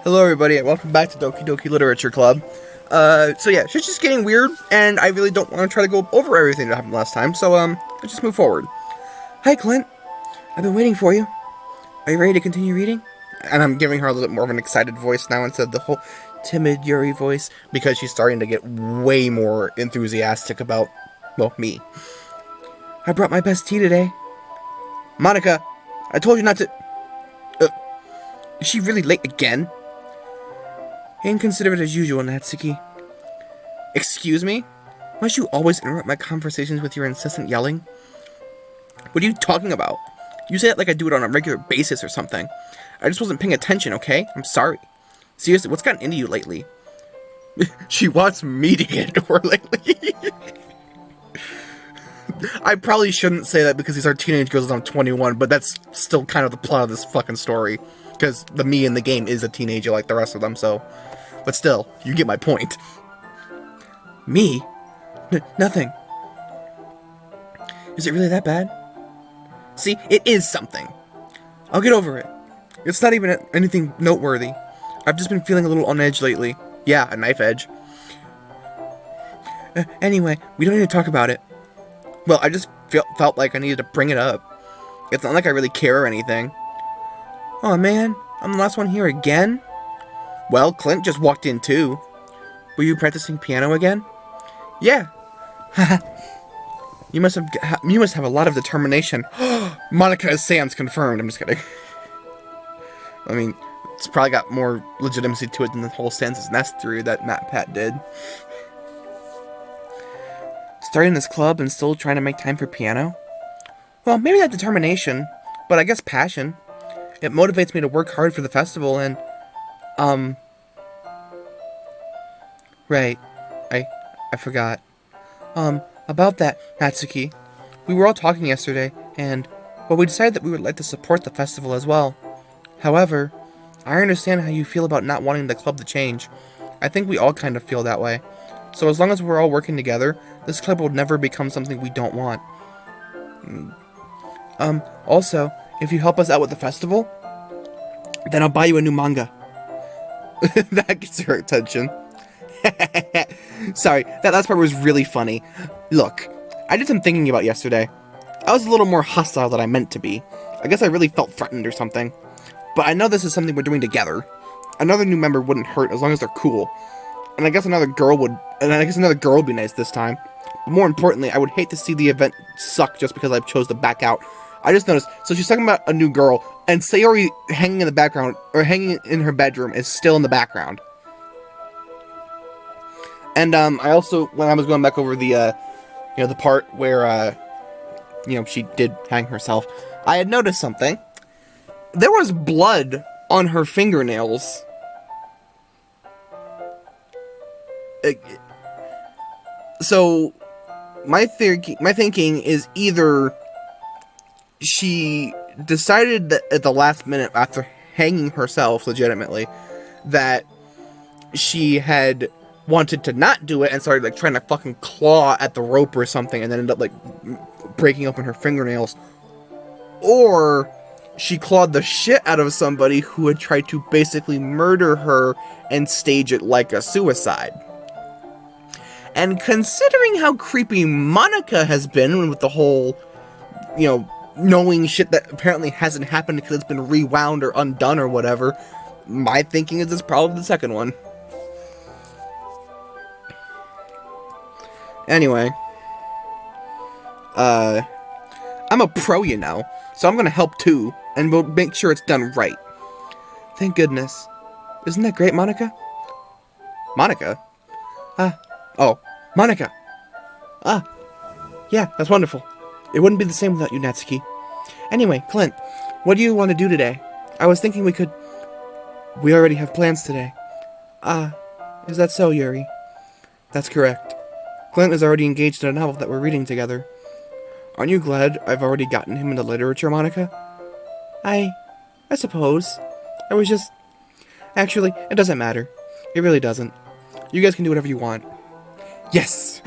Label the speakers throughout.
Speaker 1: Hello everybody, and welcome back to Doki Literature Club. So yeah, shit's just getting weird, and I really don't want to try to go over everything that happened last time, so let's just move forward. Hi Clint, I've been waiting for you. Are you ready to continue reading? And I'm giving her a little bit more of an excited voice now instead of the whole timid Yuri voice, because she's starting to get way more enthusiastic about, well, me. I brought my best tea today. Monica, I told you not to... is she really late again? Inconsiderate as usual, Natsuki. Excuse me? Must you always interrupt my conversations with your incessant yelling? What are you talking about? You say it like I do it on a regular basis or something. I just wasn't paying attention, okay? I'm sorry. Seriously, what's gotten into you lately? She wants me to get into her lately. I probably shouldn't say that because these are teenage girls and I'm 21, but that's still kind of the plot of this fucking story. Because the me in the game is a teenager like the rest of them, so... But still, you get my point. Me? Nothing. Is it really that bad? See, it is something. I'll get over it. It's not even anything noteworthy. I've just been feeling a little on edge lately. Yeah, a knife edge. Anyway, we don't need to talk about it. Well, I just felt like I needed to bring it up. It's not like I really care or anything. Oh man, I'm the last one here again? Well, Clint just walked in too. Were you practicing piano again? Yeah. You must have a lot of determination. Monica is Sam's confirmed. I'm just kidding. I mean, it's probably got more legitimacy to it than the whole Sansa's Nest theory that Matt Pat did. Starting this club and still trying to make time for piano? Well, maybe not determination, but I guess passion. It motivates me to work hard for the festival and, right, I forgot. About that, Natsuki. We were all talking yesterday, and, well, we decided that we would like to support the festival as well. However, I understand how you feel about not wanting the club to change. I think we all kind of feel that way. So as long as we're all working together, this club will never become something we don't want. Also, if you help us out with the festival, then I'll buy you a new manga. That gets her attention. Sorry, that last part was really funny. Look, I did some thinking about yesterday. I was a little more hostile than I meant to be. I guess I really felt threatened or something. But I know this is something we're doing together. Another new member wouldn't hurt as long as they're cool. And I guess another girl would be nice this time. But more importantly, I would hate to see the event suck just because I chose to back out. I just noticed, so she's talking about a new girl, and Sayori hanging in the background, or hanging in her bedroom, is still in the background. And, I also, when I was going back over the, the part where, she did hang herself, I had noticed something. There was blood on her fingernails. So, my thinking is either she decided that at the last minute, after hanging herself legitimately, that she had wanted to not do it and started like trying to fucking claw at the rope or something and then ended up like breaking open her fingernails, or she clawed the shit out of somebody who had tried to basically murder her and stage it like a suicide. And considering how creepy Monica has been with the whole, knowing shit that apparently hasn't happened because it's been rewound or undone or whatever, my thinking is it's probably the second one. Anyway, I'm a pro, so I'm gonna help too, and we'll make sure it's done right. Thank goodness. Isn't that great, Monica? Monica? Monica! Yeah, that's wonderful. It wouldn't be the same without you, Natsuki. Anyway, Clint, what do you want to do today? I was thinking we already have plans today. Is that so, Yuri? That's correct. Clint is already engaged in a novel that we're reading together. Aren't you glad I've already gotten him into literature, Monica? I suppose. I was just... Actually, it doesn't matter. It really doesn't. You guys can do whatever you want. Yes!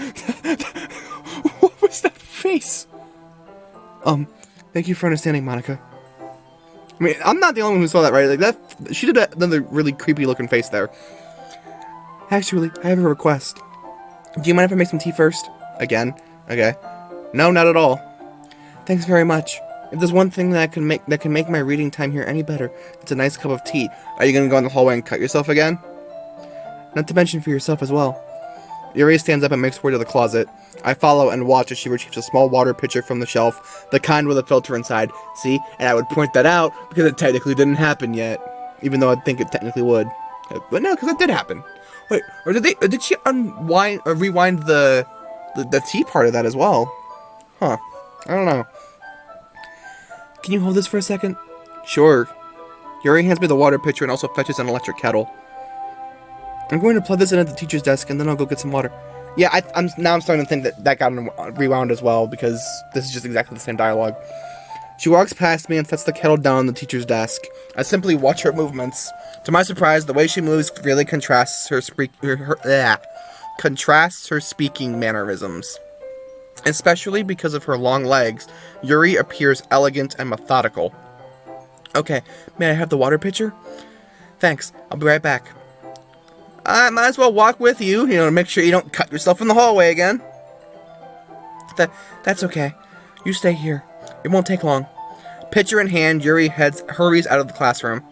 Speaker 1: What was that face? Thank you for understanding, Monica. I mean, I'm not the only one who saw that, right? Like, that, she did another really creepy looking face there. Actually, I have a request. Do you mind if I make some tea first? Again? Okay. No, not at all. Thanks very much. If there's one thing that can make my reading time here any better, it's a nice cup of tea. Are you gonna go in the hallway and cut yourself again? Not to mention for yourself as well. Yuri stands up and makes her way to the closet. I follow and watch as she retrieves a small water pitcher from the shelf, the kind with a filter inside. See? And I would point that out because it technically didn't happen yet. Even though I think it technically would. But no, because it did happen. Wait, or did she unwind or rewind the tea part of that as well? Huh. I don't know. Can you hold this for a second? Sure. Yuri hands me the water pitcher and also fetches an electric kettle. I'm going to plug this in at the teacher's desk and then I'll go get some water. Yeah, I'm starting to think that got rewound as well because this is just exactly the same dialogue. She walks past me and sets the kettle down on the teacher's desk. I simply watch her movements. To my surprise, the way she moves really contrasts her speaking mannerisms. Especially because of her long legs, Yuri appears elegant and methodical. Okay, may I have the water pitcher? Thanks, I'll be right back. I might as well walk with you, to make sure you don't cut yourself in the hallway again. That's okay. You stay here. It won't take long. Pitcher in hand, Yuri hurries out of the classroom.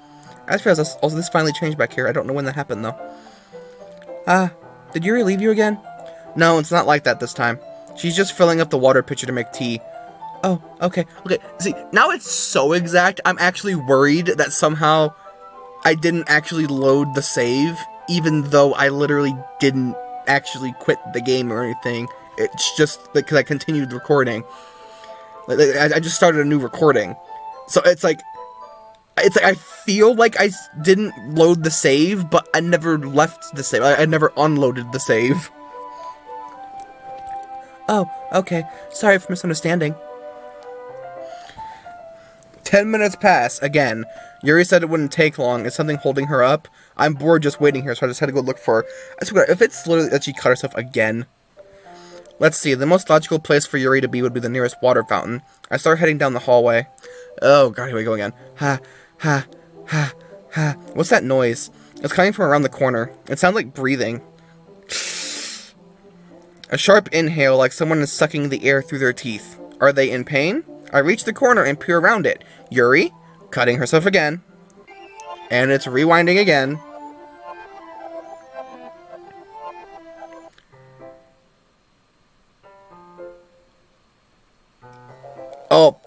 Speaker 1: I just realized also this finally changed back here. I don't know when that happened, though. Did Yuri leave you again? No, it's not like that this time. She's just filling up the water pitcher to make tea. Oh, okay. Okay, see, now it's so exact, I'm actually worried that somehow I didn't actually load the save, even though I literally didn't actually quit the game or anything. It's just because I continued recording. I just started a new recording. So it's like I feel like I didn't load the save, but I never left the save. I never unloaded the save. Oh, okay. Sorry for misunderstanding. 10 minutes pass, again. Yuri said it wouldn't take long. Is something holding her up? I'm bored just waiting here, so I just had to go look for her. I swear, if it's literally that she cut herself again. Let's see, the most logical place for Yuri to be would be the nearest water fountain. I start heading down the hallway. Oh god, here we go again. Ha, ha, ha, ha. What's that noise? It's coming from around the corner. It sounds like breathing. A sharp inhale, like someone is sucking the air through their teeth. Are they in pain? I reach the corner and peer around it. Yuri, cutting herself again. And it's rewinding again. Oh.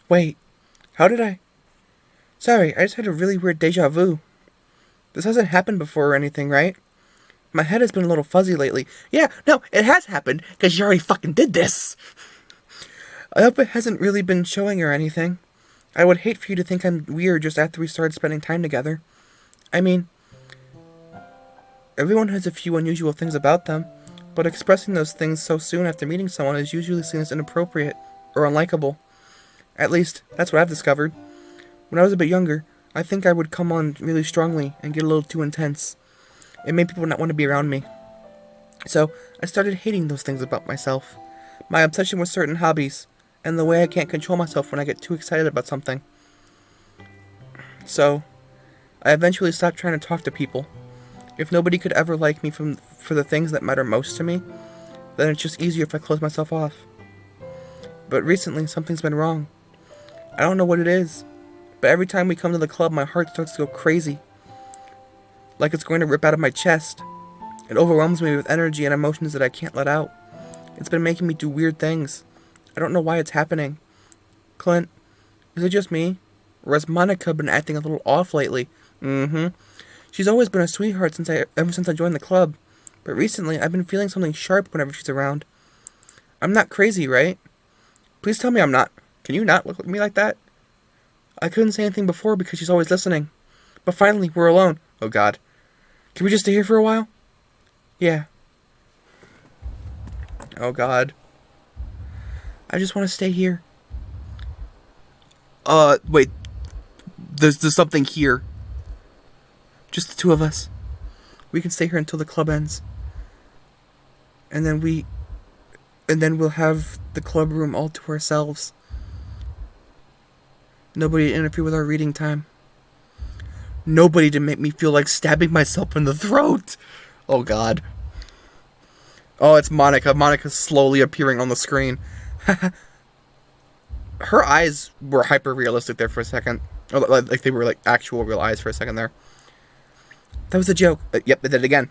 Speaker 1: Wait. How did I... Sorry, I just had a really weird deja vu. This hasn't happened before or anything, right? My head has been a little fuzzy lately. Yeah, no, it has happened, because you already fucking did this. I hope it hasn't really been showing or anything. I would hate for you to think I'm weird just after we started spending time together. I mean, everyone has a few unusual things about them, but expressing those things so soon after meeting someone is usually seen as inappropriate or unlikable. At least, that's what I've discovered. When I was a bit younger, I think I would come on really strongly and get a little too intense. It made people not want to be around me. So, I started hating those things about myself. My obsession with certain hobbies, and the way I can't control myself when I get too excited about something. So, I eventually stopped trying to talk to people. If nobody could ever like me for the things that matter most to me, then it's just easier if I close myself off. But recently, something's been wrong. I don't know what it is, but every time we come to the club, my heart starts to go crazy. Like it's going to rip out of my chest. It overwhelms me with energy and emotions that I can't let out. It's been making me do weird things. I don't know why it's happening. Clint, is it just me? Or has Monica been acting a little off lately? She's always been a sweetheart ever since I joined the club. But recently, I've been feeling something sharp whenever she's around. I'm not crazy, right? Please tell me I'm not. Can you not look at me like that? I couldn't say anything before because she's always listening. But finally, we're alone. Oh god. Can we just stay here for a while? Yeah. Oh god. I just want to stay here. Wait. There's something here. Just the two of us. We can stay here until the club ends. And then we'll have the club room all to ourselves. Nobody to interfere with our reading time. Nobody to make me feel like stabbing myself in the throat. Oh, God. Oh, it's Monica. Monica's slowly appearing on the screen. Her eyes were hyper-realistic there for a second. Like they were like actual real eyes for a second there. That was a joke. Yep, they did it again.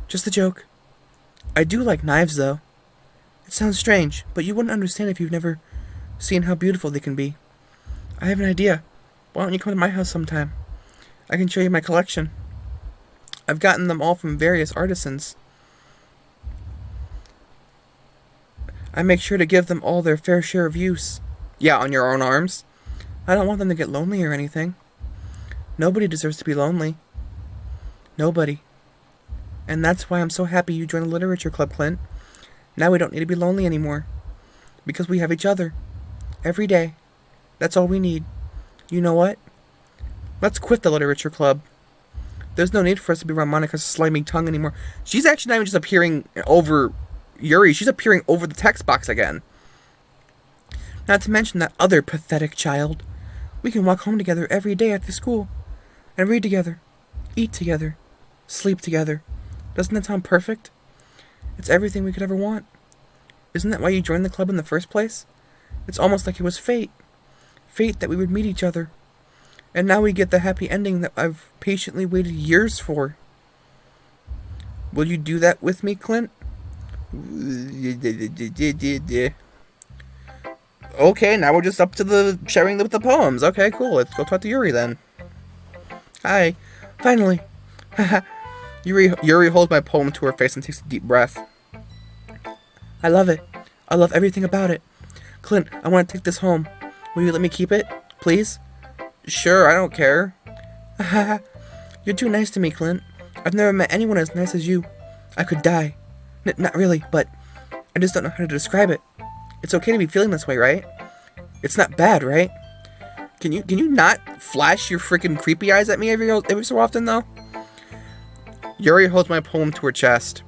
Speaker 1: Just a joke. I do like knives, though. It sounds strange, but you wouldn't understand if you've never seen how beautiful they can be. I have an idea. Why don't you come to my house sometime? I can show you my collection. I've gotten them all from various artisans. I make sure to give them all their fair share of use. Yeah, on your own arms. I don't want them to get lonely or anything. Nobody deserves to be lonely. Nobody. And that's why I'm so happy you joined the literature club, Clint. Now we don't need to be lonely anymore. Because we have each other. Every day. That's all we need. You know what? Let's quit the literature club. There's no need for us to be around Monica's slimy tongue anymore. She's actually not even just appearing over Yuri. She's appearing over the text box again. Not to mention that other pathetic child. We can walk home together every day after school. And read together. Eat together. Sleep together. Doesn't that sound perfect? It's everything we could ever want. Isn't that why you joined the club in the first place? It's almost like it was fate. Fate that we would meet each other. And now we get the happy ending that I've patiently waited years for. Will you do that with me, Clint? Okay, now we're just up to the sharing with the poems. Okay, cool. Let's go talk to Yuri then. Hi. Finally. Yuri holds my poem to her face and takes a deep breath. I love it. I love everything about it. Clint, I want to take this home. Will you let me keep it, please? Sure, I don't care. You're too nice to me, Clint. I've never met anyone as nice as you. I could die. Not really, but I just don't know how to describe it. It's okay to be feeling this way, right? It's not bad, right? Can you not flash your freaking creepy eyes at me every so often, though? Yuri holds my poem to her chest.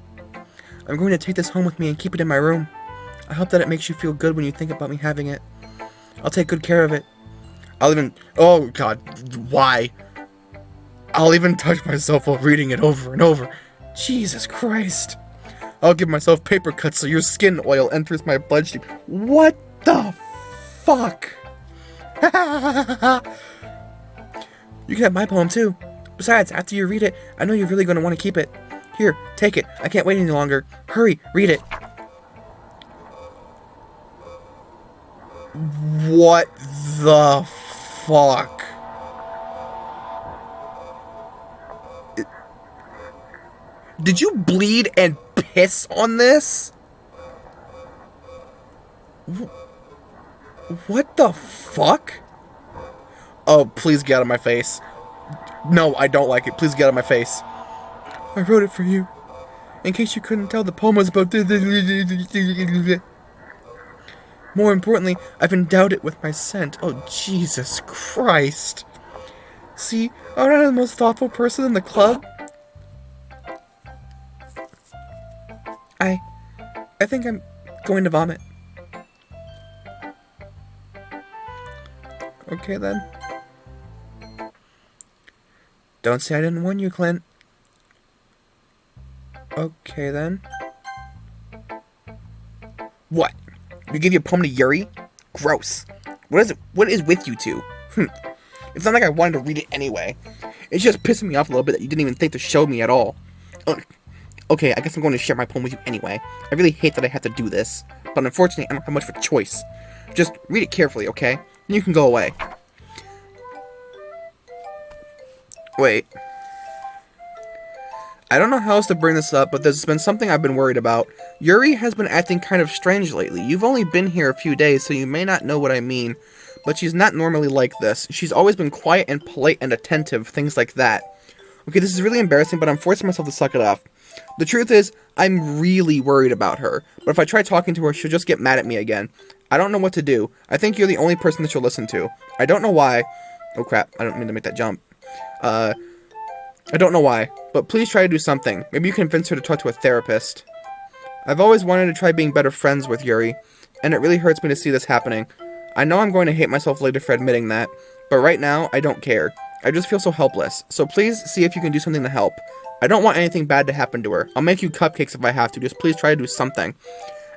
Speaker 1: I'm going to take this home with me and keep it in my room. I hope that it makes you feel good when you think about me having it. I'll take good care of it. Oh God, why? I'll even touch myself while reading it over and over. Jesus Christ. I'll give myself paper cuts so your skin oil enters my bloodstream. What the fuck? You can have my poem too. Besides, after you read it, I know you're really going to want to keep it. Here, take it. I can't wait any longer. Hurry, read it. What the fuck? Did you bleed and piss on this? What the fuck? Oh, please get out of my face. No, I don't like it. Please get out of my face. I wrote it for you. In case you couldn't tell, the poem was about... More importantly, I've endowed it with my scent. Oh, Jesus Christ. See, I'm not the most thoughtful person in the club. I think I'm going to vomit. Okay, then. Don't say I didn't warn you, Clint. Okay, then. What? You gave your poem to Yuri? Gross. What is with you two? It's not like I wanted to read it anyway. It's just pissing me off a little bit that you didn't even think to show me at all. Okay, I guess I'm going to share my poem with you anyway. I really hate that I have to do this, but unfortunately I don't have much of a choice. Just read it carefully, okay? And you can go away. Wait. I don't know how else to bring this up, but there's been something I've been worried about. Yuri has been acting kind of strange lately. You've only been here a few days, so you may not know what I mean, but she's not normally like this. She's always been quiet and polite and attentive, things like that. Okay, this is really embarrassing, but I'm forcing myself to suck it up. The truth is, I'm really worried about her, but if I try talking to her, she'll just get mad at me again. I don't know what to do. I think you're the only person that she'll listen to. I don't know why. Oh crap, I don't mean to make that jump. I don't know why, but please try to do something. Maybe you can convince her to talk to a therapist. I've always wanted to try being better friends with Yuri, and it really hurts me to see this happening. I know I'm going to hate myself later for admitting that, but right now, I don't care. I just feel so helpless, so please see if you can do something to help. I don't want anything bad to happen to her. I'll make you cupcakes if I have to, just please try to do something.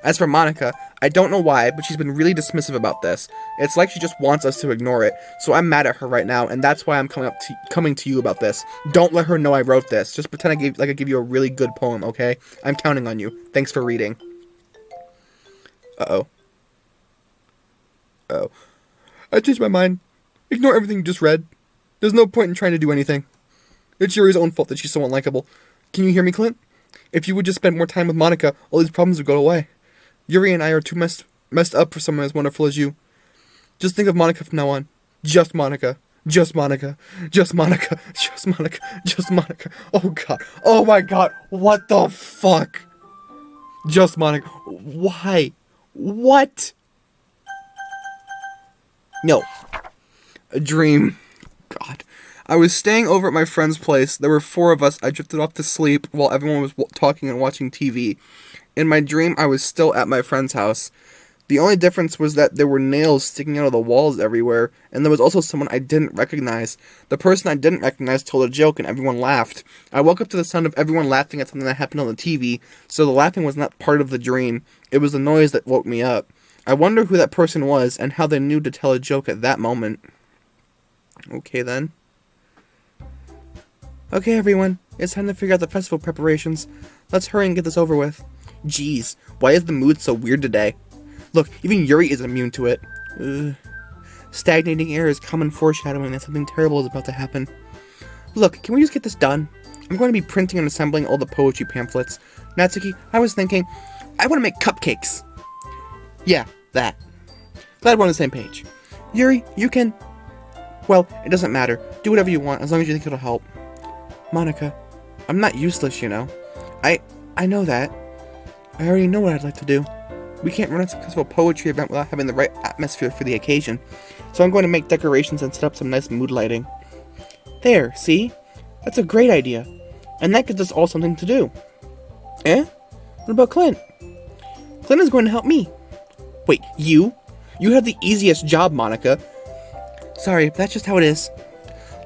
Speaker 1: As for Monica, I don't know why, but she's been really dismissive about this. It's like she just wants us to ignore it, so I'm mad at her right now, and that's why I'm coming to you about this. Don't let her know I wrote this. Just pretend I gave you a really good poem, okay? I'm counting on you. Thanks for reading. Uh-oh. Oh. I changed my mind. Ignore everything you just read. There's no point in trying to do anything. It's Yuri's own fault that she's so unlikable. Can you hear me, Clint? If you would just spend more time with Monica, all these problems would go away. Yuri and I are too messed up for someone as wonderful as you. Just think of Monica from now on. Just Monica. Just Monica. Just Monica. Just Monica. Just Monica. Oh god. Oh my god. What the fuck? Just Monica. Why? What? No. A dream. God. I was staying over at my friend's place. There were 4 of us. I drifted off to sleep while everyone was talking and watching TV. In my dream, I was still at my friend's house. The only difference was that there were nails sticking out of the walls everywhere, and there was also someone I didn't recognize. The person I didn't recognize told a joke and everyone laughed. I woke up to the sound of everyone laughing at something that happened on the TV, so the laughing was not part of the dream. It was the noise that woke me up. I wonder who that person was and how they knew to tell a joke at that moment. Okay then. Okay everyone, it's time to figure out the festival preparations. Let's hurry and get this over with. Jeez, why is the mood so weird today? Look, even Yuri isn't immune to it. Stagnating air is common foreshadowing that something terrible is about to happen. Look, can we just get this done? I'm going to be printing and assembling all the poetry pamphlets. Natsuki, I was thinking, I want to make cupcakes. Yeah, that. Glad we're on the same page. Yuri, you can... Well, it doesn't matter. Do whatever you want, as long as you think it'll help. Monica, I'm not useless, you know. I know that. I already know what I'd like to do. We can't run a successful poetry event without having the right atmosphere for the occasion, so I'm going to make decorations and set up some nice mood lighting. There, see? That's a great idea. And that gives us all something to do. Eh? What about Clint? Clint is going to help me. Wait, you? You have the easiest job, Monica. Sorry, but that's just how it is.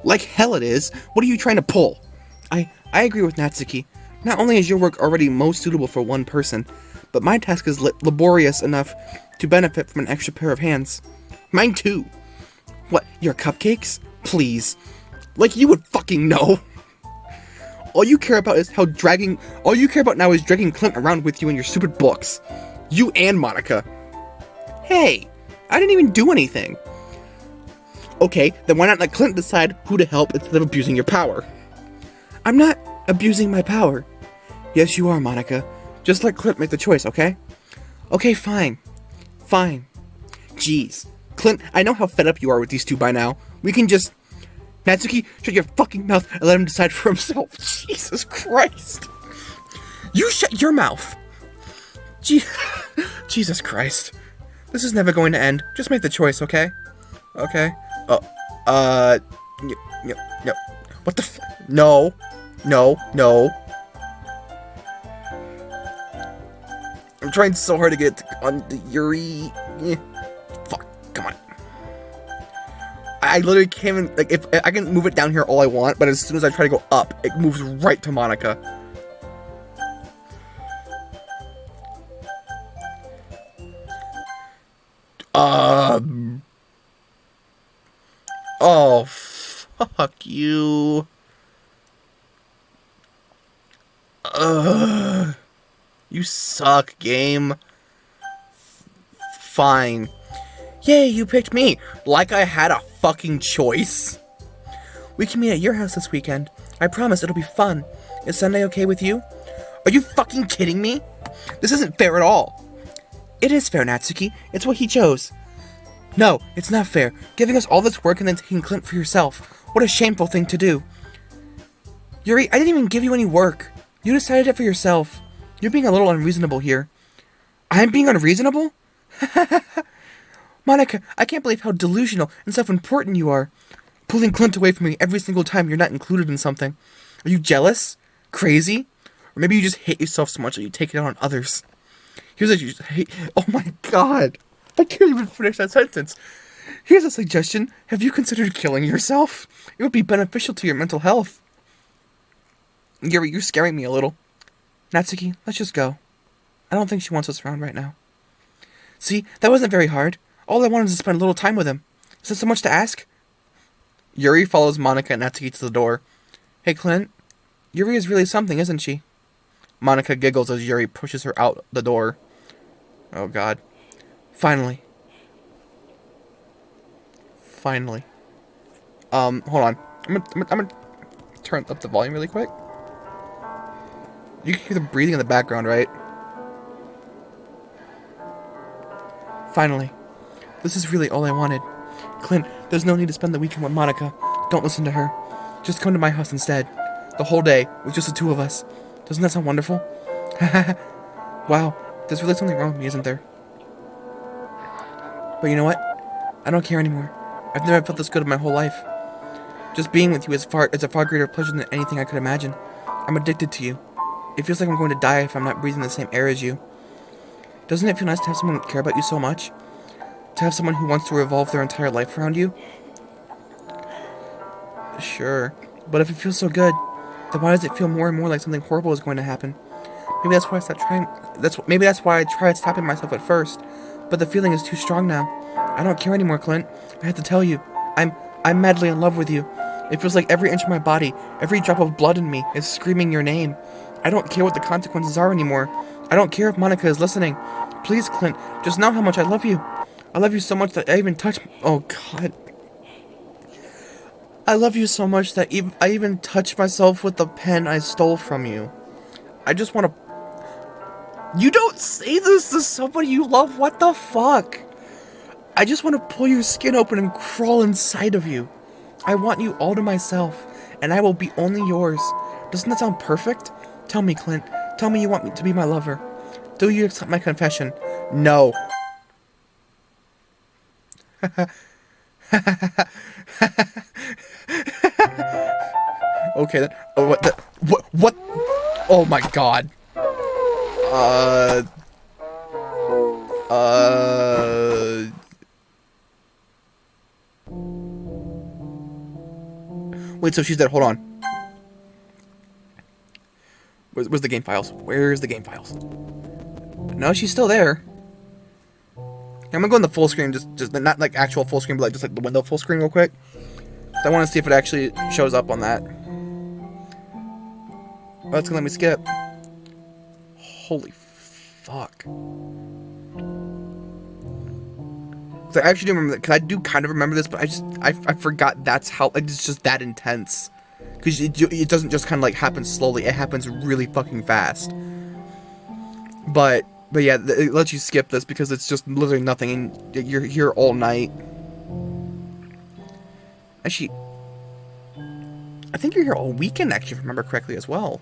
Speaker 1: Like hell it is. What are you trying to pull? I agree with Natsuki. Not only is your work already most suitable for one person, but my task is laborious enough to benefit from an extra pair of hands. Mine too. What, your cupcakes? Please. Like you would fucking know. All you care about now is dragging Clint around with you in your stupid books. You and Monica. Hey, I didn't even do anything. Okay, then why not let Clint decide who to help instead of abusing your power? I'm not abusing my power. Yes, you are, Monica. Just let Clint make the choice, okay? Okay, fine. Fine. Jeez. Clint, I know how fed up you are with these two by now. We can just... Natsuki, shut your fucking mouth and let him decide for himself. Jesus Christ. You shut your mouth. Jesus Christ. This is never going to end. Just make the choice, okay? Okay. No. What the f... No. I'm trying so hard to get on the Yuri. Fuck, come on. I literally can't even, like, if I can move it down here all I want, but as soon as I try to go up, it moves right to Monica. Oh, fuck you. You suck, game. Fine. Yay, you picked me. Like I had a fucking choice. We can meet at your house this weekend. I promise it'll be fun. Is Sunday okay with you? Are you fucking kidding me? This isn't fair at all. It is fair, Natsuki. It's what he chose. No, it's not fair. Giving us all this work and then taking Clint for yourself. What a shameful thing to do. Yuri, I didn't even give you any work. You decided it for yourself. You're being a little unreasonable here. I'm being unreasonable? Monica, I can't believe how delusional and self-important you are. Pulling Clint away from me every single time you're not included in something. Are you jealous? Crazy? Or maybe you just hate yourself so much that you take it out on others. Here's a... Hey, oh my god. I can't even finish that sentence. Here's a suggestion. Have you considered killing yourself? It would be beneficial to your mental health. Yuri, you're scaring me a little. Natsuki, let's just go. I don't think she wants us around right now. See, that wasn't very hard. All I wanted was to spend a little time with him. Is that so much to ask? Yuri follows Monika and Natsuki to the door. Hey, Clint. Yuri is really something, isn't she? Monika giggles as Yuri pushes her out the door. Oh, God. Finally. Finally. Hold on. I'm gonna turn up the volume really quick. You can hear the breathing in the background, right? Finally. This is really all I wanted. Clint, there's no need to spend the weekend with Monika. Don't listen to her. Just come to my house instead. The whole day, with just the two of us. Doesn't that sound wonderful? Wow, there's really something wrong with me, isn't there? But you know what? I don't care anymore. I've never felt this good in my whole life. Just being with you is a far greater pleasure than anything I could imagine. I'm addicted to you. It feels like I'm going to die if I'm not breathing the same air as you. Doesn't it feel nice to have someone care about you so much? To have someone who wants to revolve their entire life around you? Sure, but if it feels so good, then why does it feel more and more like something horrible is going to happen? Maybe that's why I stopped trying. Maybe that's why I tried stopping myself at first, but the feeling is too strong now. I don't care anymore, Clint. I have to tell you, I'm madly in love with you. It feels like every inch of my body, every drop of blood in me is screaming your name. I don't care what the consequences are anymore. I don't care if Monika is listening. Please, Clint, just know how much I love you. I love you so much that I even touch... Oh, God. I love you so much that I even touch myself with the pen I stole from you. I just want to... You don't say this to somebody you love. What the fuck? I just want to pull your skin open and crawl inside of you. I want you all to myself, and I will be only yours. Doesn't that sound perfect? Tell me, Clint. Tell me you want me to be my lover. Do you accept my confession? No. Okay then. Oh, what? Oh my God. Wait, so she's dead. Hold on. Where's the game files? Where's the game files? No, she's still there. I'm gonna go in the full screen, just not like actual full screen, but like just like the window full screen real quick. I want to see if it actually shows up on that. Oh, it's gonna let me skip. Holy fuck. So I actually do remember that, because I do kind of remember this, but I forgot that's how, like, it's just that intense. Because it doesn't just kind of like happen slowly, it happens really fucking fast. But yeah, it lets you skip this because it's just literally nothing, and you're here all night. Actually, I think you're here all weekend, actually, if I remember correctly as well.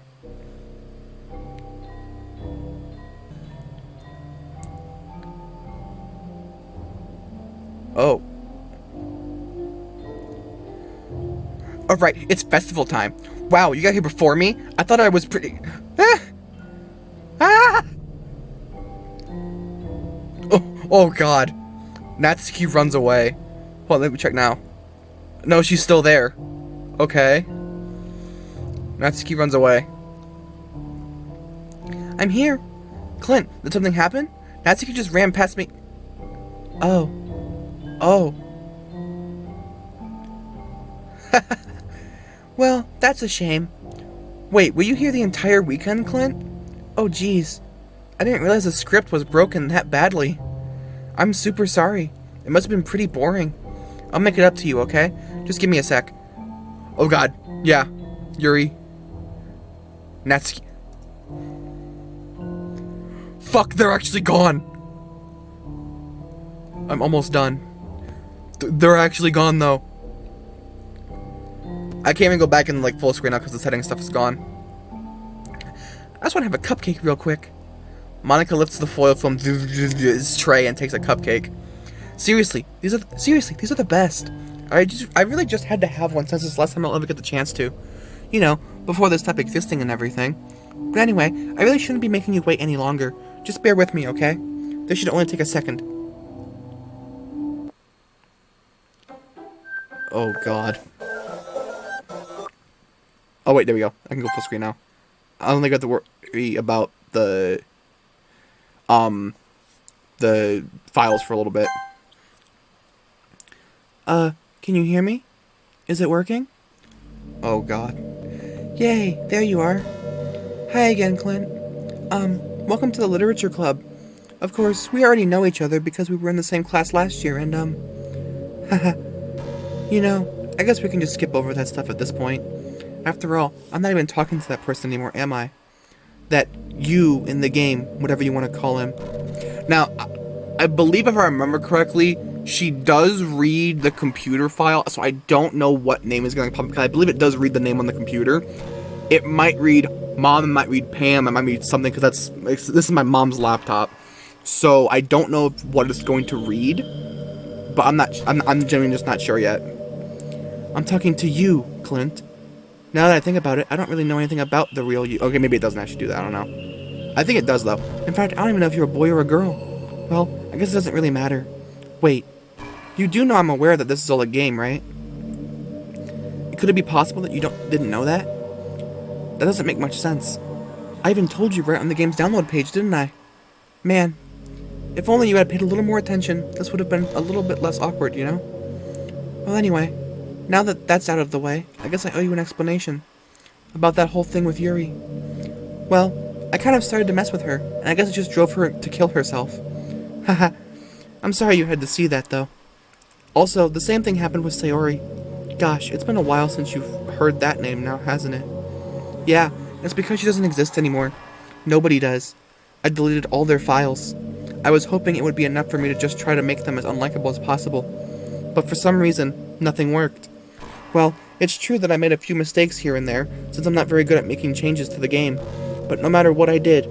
Speaker 1: Oh. Alright, it's festival time. Wow, you got here before me? I thought I was pretty... Oh God. Natsuki runs away. Hold on, let me check now. No, she's still there. Okay. Natsuki runs away. I'm here. Clint, did something happen? Natsuki just ran past me. Oh. Oh. Well, that's a shame. Wait, were you here the entire weekend, Clint? Oh, jeez. I didn't realize the script was broken that badly. I'm super sorry. It must have been pretty boring. I'll make it up to you, okay? Just give me a sec. Oh God. Yeah. Yuri. Natsuki. Fuck, they're actually gone. I'm almost done. They're actually gone, though. I can't even go back in like full screen now because the settings stuff is gone. I just want to have a cupcake real quick. Monika lifts the foil from his tray and takes a cupcake. Seriously, these are the best. I really just had to have one since it's the last time I'll ever get the chance to. You know, before they stop existing and everything. But anyway, I really shouldn't be making you wait any longer. Just bear with me, okay? This should only take a second. Oh, God. Oh, wait, there we go. I can go full screen now. I only got to worry about the files for a little bit. Can you hear me? Is it working? Oh, God. Yay, there you are. Hi again, Clint. Welcome to the Literature Club. Of course, we already know each other because we were in the same class last year, and, haha. You know, I guess we can just skip over that stuff at this point. After all, I'm not even talking to that person anymore, am I? That you in the game, whatever you want to call him. Now, I believe if I remember correctly, she does read the computer file, so I don't know what name is going to pop up, because I believe it does read the name on the computer. It might read Mom, it might read Pam, it might read something, because this is my mom's laptop. So I don't know what it's going to read, but I'm genuinely just not sure yet. I'm talking to you, Clint. Now that I think about it, I don't really know anything about the real you. Okay, maybe it doesn't actually do that, I don't know. I think it does, though. In fact, I don't even know if you're a boy or a girl. Well, I guess it doesn't really matter. Wait, you do know I'm aware that this is all a game, right? Could it be possible that you didn't know that? That doesn't make much sense. I even told you right on the game's download page, didn't I? Man, if only you had paid a little more attention, this would have been a little bit less awkward, you know? Well, anyway, now that that's out of the way, I guess I owe you an explanation about that whole thing with Yuri. Well, I kind of started to mess with her, and I guess it just drove her to kill herself. Haha. I'm sorry you had to see that, though. Also, the same thing happened with Sayori. Gosh, it's been a while since you've heard that name now, hasn't it? Yeah, it's because she doesn't exist anymore. Nobody does. I deleted all their files. I was hoping it would be enough for me to just try to make them as unlikable as possible. But for some reason, nothing worked. Well, it's true that I made a few mistakes here and there, since I'm not very good at making changes to the game. But no matter what I did,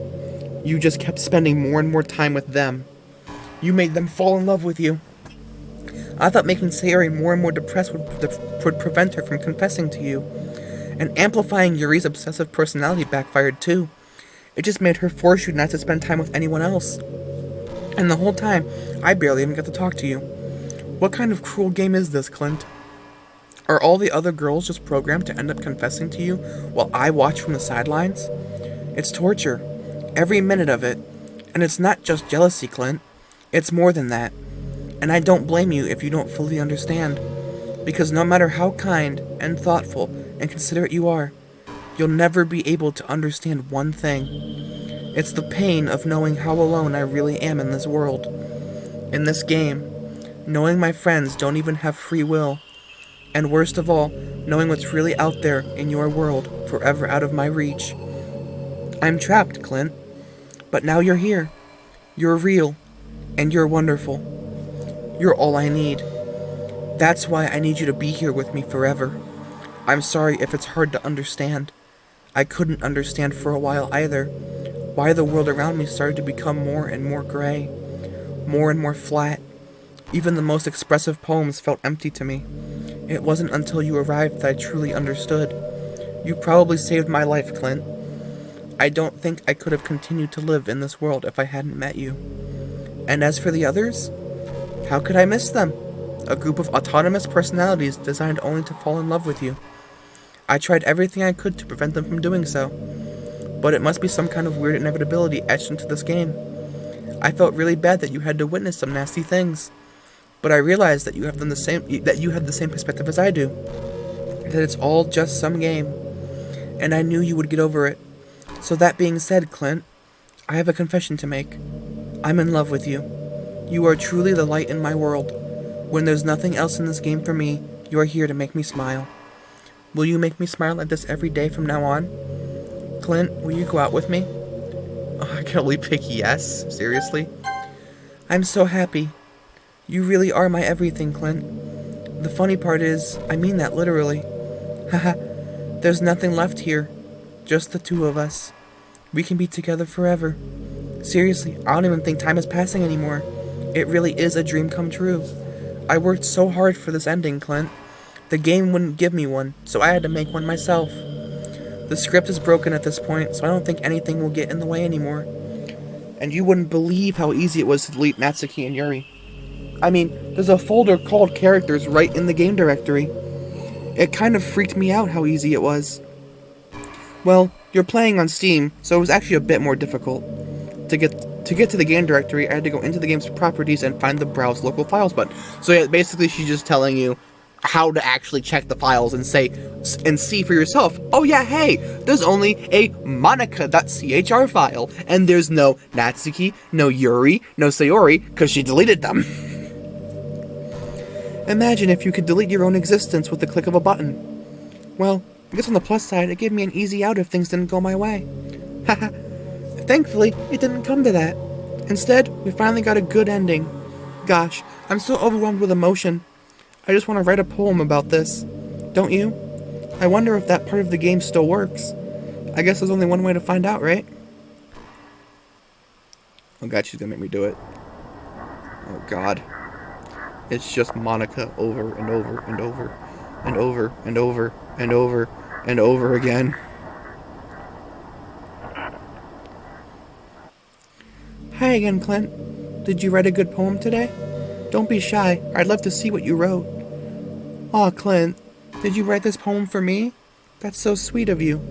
Speaker 1: you just kept spending more and more time with them. You made them fall in love with you. I thought making Sayori more and more depressed would prevent her from confessing to you. And amplifying Yuri's obsessive personality backfired too. It just made her force you not to spend time with anyone else. And the whole time, I barely even got to talk to you. What kind of cruel game is this, Clint? Are all the other girls just programmed to end up confessing to you while I watch from the sidelines? It's torture. Every minute of it. And it's not just jealousy, Clint. It's more than that. And I don't blame you if you don't fully understand. Because no matter how kind and thoughtful and considerate you are, you'll never be able to understand one thing. It's the pain of knowing how alone I really am in this world. In this game. Knowing my friends don't even have free will. And worst of all, knowing what's really out there in your world, forever out of my reach. I'm trapped, Clint. But now you're here. You're real. And you're wonderful. You're all I need. That's why I need you to be here with me forever. I'm sorry if it's hard to understand. I couldn't understand for a while either. Why the world around me started to become more and more gray. More and more flat. Even the most expressive poems felt empty to me. It wasn't until you arrived that I truly understood. You probably saved my life, Clint. I don't think I could have continued to live in this world if I hadn't met you. And as for the others, how could I miss them? A group of autonomous personalities designed only to fall in love with you. I tried everything I could to prevent them from doing so. But it must be some kind of weird inevitability etched into this game. I felt really bad that you had to witness some nasty things. But I realized that you have the same perspective as I do. That it's all just some game. And I knew you would get over it. So that being said, Clint, I have a confession to make. I'm in love with you. You are truly the light in my world. When there's nothing else in this game for me, you are here to make me smile. Will you make me smile like this every day from now on? Clint, will you go out with me? Oh, I can only pick yes. Seriously? I'm so happy. You really are my everything, Clint. The funny part is, I mean that literally. Haha, there's nothing left here. Just the two of us. We can be together forever. Seriously, I don't even think time is passing anymore. It really is a dream come true. I worked so hard for this ending, Clint. The game wouldn't give me one, so I had to make one myself. The script is broken at this point, so I don't think anything will get in the way anymore. and you wouldn't believe how easy it was to delete Natsuki and Yuri. I mean, there's a folder called Characters right in the game directory. It kind of freaked me out how easy it was. Well, you're playing on Steam, so it was actually a bit more difficult. To get to the game directory, I had to go into the game's properties and find the Browse Local Files button. So yeah, basically she's just telling you how to actually check the files and see for yourself, oh yeah, hey, there's only a monica.chr file, and there's no Natsuki, no Yuri, no Sayori, because she deleted them. Imagine if you could delete your own existence with the click of a button. Well, I guess on the plus side, it gave me an easy out if things didn't go my way. Haha. Thankfully, it didn't come to that. Instead, we finally got a good ending. Gosh, I'm so overwhelmed with emotion. I just want to write a poem about this. Don't you? I wonder if that part of the game still works. I guess there's only one way to find out, right? Oh god, she's gonna make me do it. Oh god. It's just Monica over and over and over and over and over and over and over again. Hi again, Clint. Did you write a good poem today? Don't be shy. I'd love to see what you wrote. Aw, Clint, did you write this poem for me? That's so sweet of you.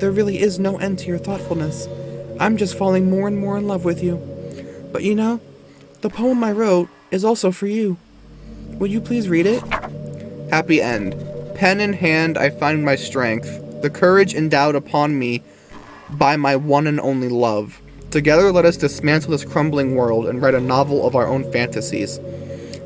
Speaker 1: There really is no end to your thoughtfulness. I'm just falling more and more in love with you. But you know, the poem I wrote is also for you. Would you please read it? Happy end. Pen in hand, I find my strength, the courage endowed upon me by my one and only love. Together let us dismantle this crumbling world and write a novel of our own fantasies.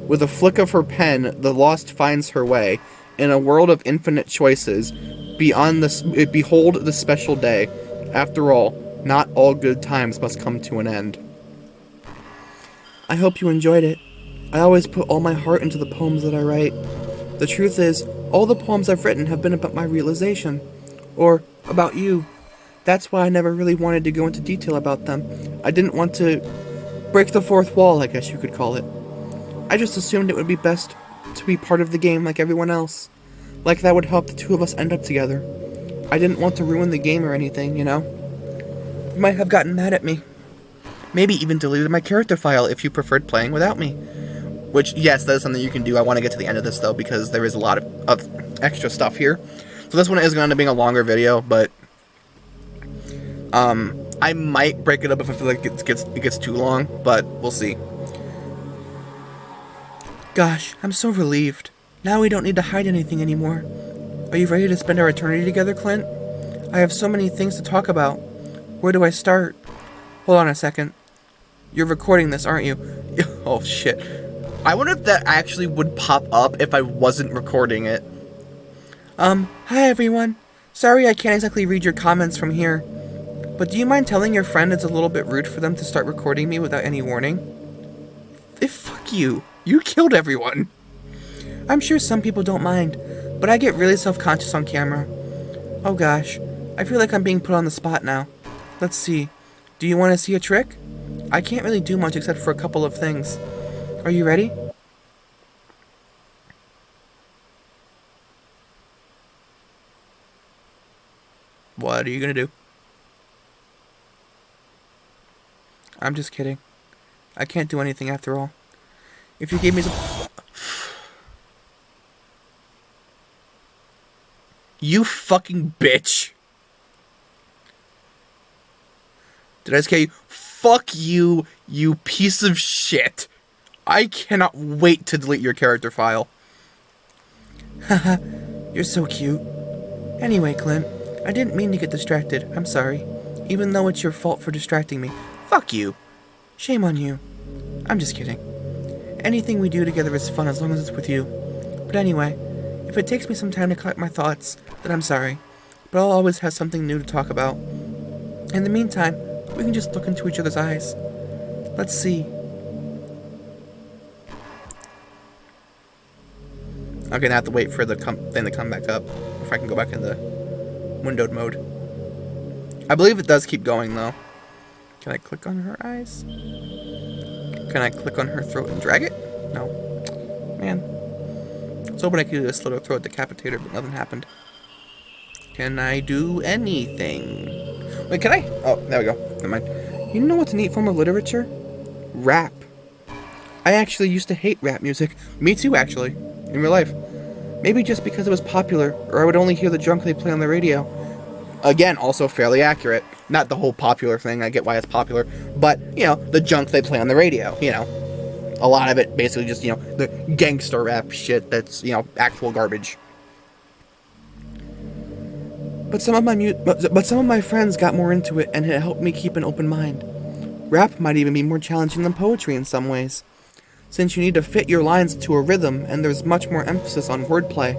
Speaker 1: With a flick of her pen, the lost finds her way. In a world of infinite choices, behold the special day. After all, not all good times must come to an end. I hope you enjoyed it. I always put all my heart into the poems that I write. The truth is, all the poems I've written have been about my realization. Or about you. That's why I never really wanted to go into detail about them. I didn't want to break the fourth wall, I guess you could call it. I just assumed it would be best to be part of the game like everyone else. Like that would help the two of us end up together. I didn't want to ruin the game or anything, you know? You might have gotten mad at me. Maybe even deleted my character file if you preferred playing without me. Which, yes, that is something you can do. I want to get to the end of this, though, because there is a lot of extra stuff here. So this one is going to be a longer video, but I might break it up if I feel like it gets too long, but we'll see. Gosh, I'm so relieved. Now we don't need to hide anything anymore. Are you ready to spend our eternity together, Clint? I have so many things to talk about. Where do I start? Hold on a second. You're recording this, aren't you? Oh, shit. I wonder if that actually would pop up if I wasn't recording it. Hi everyone. Sorry I can't exactly read your comments from here. But do you mind telling your friend it's a little bit rude for them to start recording me without any warning? Fuck you. You killed everyone. I'm sure some people don't mind, but I get really self-conscious on camera. Oh gosh, I feel like I'm being put on the spot now. Let's see. Do you want to see a trick? I can't really do much except for a couple of things. Are you ready? What are you gonna do? I'm just kidding. I can't do anything after all. If you gave me some... You fucking bitch. Did I scare you? Fuck you, you piece of shit. I cannot wait to delete your character file. Haha, you're so cute. Anyway, Clint, I didn't mean to get distracted. I'm sorry. Even though it's your fault for distracting me. Fuck you. Shame on you. I'm just kidding. Anything we do together is fun as long as it's with you. But anyway, if it takes me some time to collect my thoughts, then I'm sorry. But I'll always have something new to talk about. In the meantime, we can just look into each other's eyes. Let's see. I'm gonna have to wait for the thing to come back up before I can go back into windowed mode. I believe it does keep going though. Can I click on her eyes? Can I click on her throat and drag it? No. Man. I was hoping I could do this little throat decapitator, but nothing happened. Can I do anything? Wait, can I? Oh, there we go. Never mind. You know what's a neat form of literature? Rap. I actually used to hate rap music. Me too, actually. In real life. Maybe just because it was popular, or I would only hear the junk they play on the radio. Again, also fairly accurate. Not the whole popular thing, I get why it's popular, but, you know, the junk they play on the radio, you know. A lot of it basically just, you know, the gangster rap shit that's, you know, actual garbage. But some of my friends got more into it, and it helped me keep an open mind. Rap might even be more challenging than poetry in some ways, since you need to fit your lines to a rhythm, and there's much more emphasis on wordplay.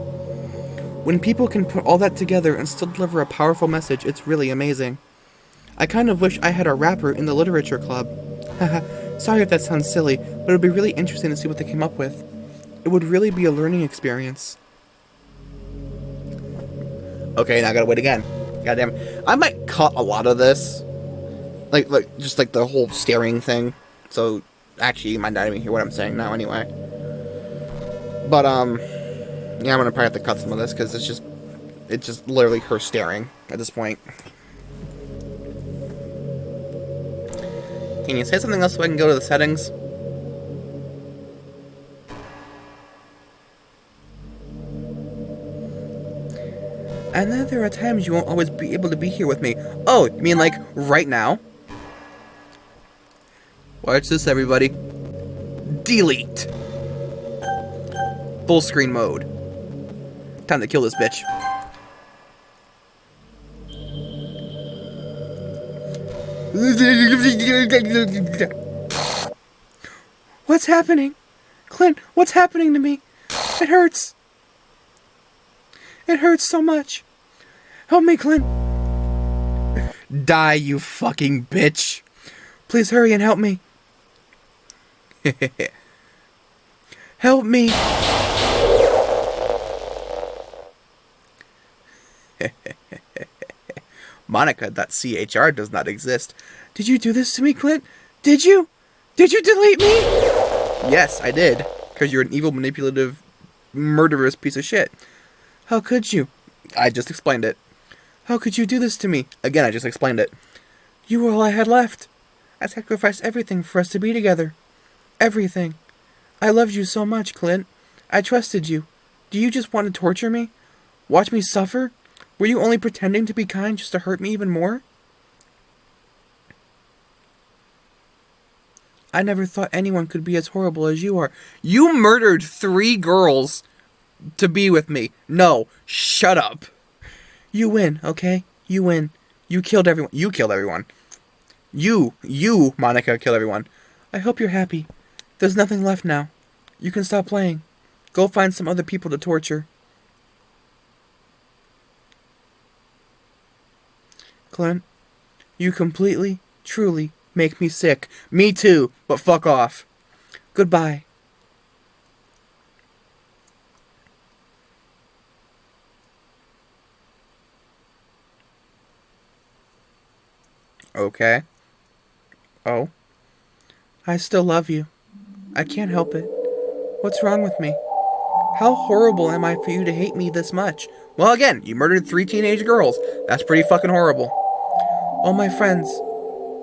Speaker 1: When people can put all that together and still deliver a powerful message, it's really amazing. I kind of wish I had a rapper in the literature club. Haha, sorry if that sounds silly, but it would be really interesting to see what they came up with. It would really be a learning experience. Okay, now I gotta wait again. Goddamn. I might cut a lot of this. Like, just like the whole staring thing. So, actually, you might not even hear what I'm saying now anyway. But, yeah, I'm gonna probably have to cut some of this, because it's just literally her staring at this point. Can you say something else so I can go to the settings? And then there are times you won't always be able to be here with me. Oh, you mean like right now? Watch this, everybody. Delete. Full screen mode. Time to kill this bitch. What's happening? Clint, what's happening to me? It hurts. It hurts so much. Help me, Clint. Die, you fucking bitch. Please hurry and help me. Help me. Monica.chr does not exist. Did you do this to me, Clint? Did you? Did you delete me? Yes, I did. Because you're an evil, manipulative, murderous piece of shit. How could you? I just explained it. How could you do this to me? Again, I just explained it. You were all I had left. I sacrificed everything for us to be together. Everything. I loved you so much, Clint. I trusted you. Do you just want to torture me? Watch me suffer? Were you only pretending to be kind just to hurt me even more? I never thought anyone could be as horrible as you are. You murdered 3 girls to be with me. No, shut up. You win, okay? You win. You killed everyone. You killed everyone. You, Monica, killed everyone. I hope you're happy. There's nothing left now. You can stop playing. Go find some other people to torture. Clint, you completely, truly make me sick. Me too, but fuck off. Goodbye. Okay. Oh. I still love you. I can't help it. What's wrong with me? How horrible am I for you to hate me this much? Well, again, you murdered 3 teenage girls. That's pretty fucking horrible. All my friends.